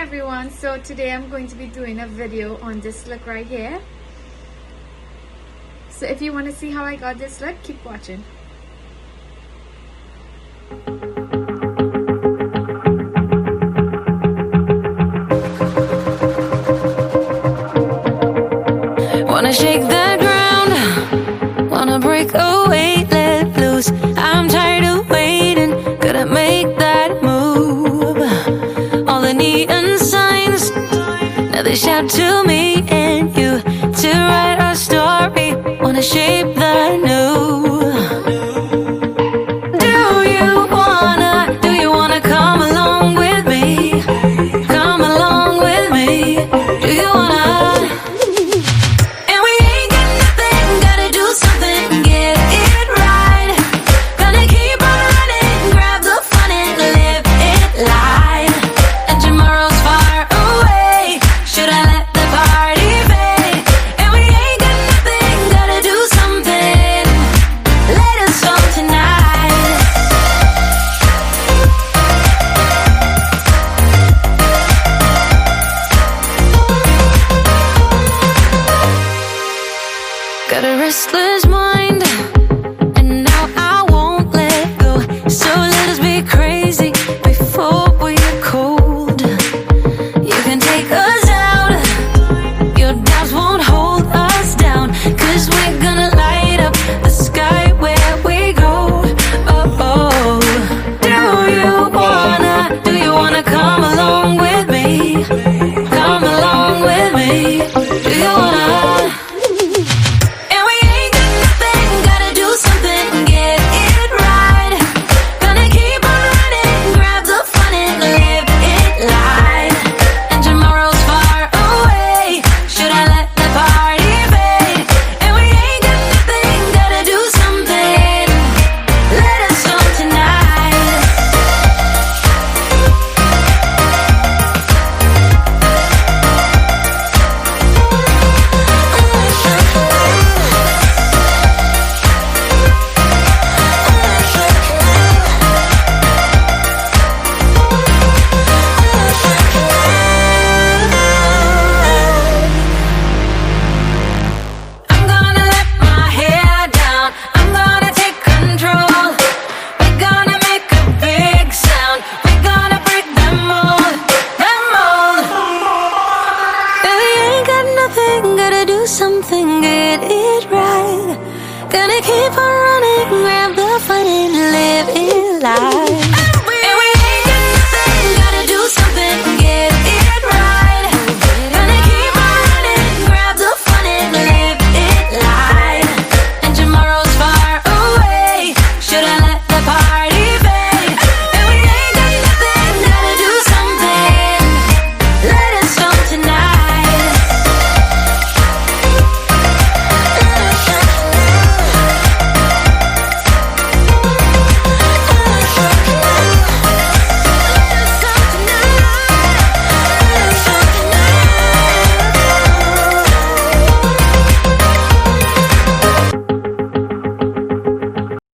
everyone, so today I'm going to be doing a video on this look right here. So if you want to see how I got this look, keep watching. Wanna shake the ground, wanna break away, let loose. I'm tired of waiting, gotta make that move. All the neon signs, now they shout to me and you to write our story. Wanna shape the new. Do you wanna come along with me? Come along with me. Do you wanna? Got a restless mind, and now I won't let go. So let us be crazy before we're cold. You can take us out, your doubts won't hold us down, 'cause we're gonna light up the sky where we go. Oh, oh. Do you wanna come along with me? Come along with me. Do you wanna? Something, get it right. Gonna keep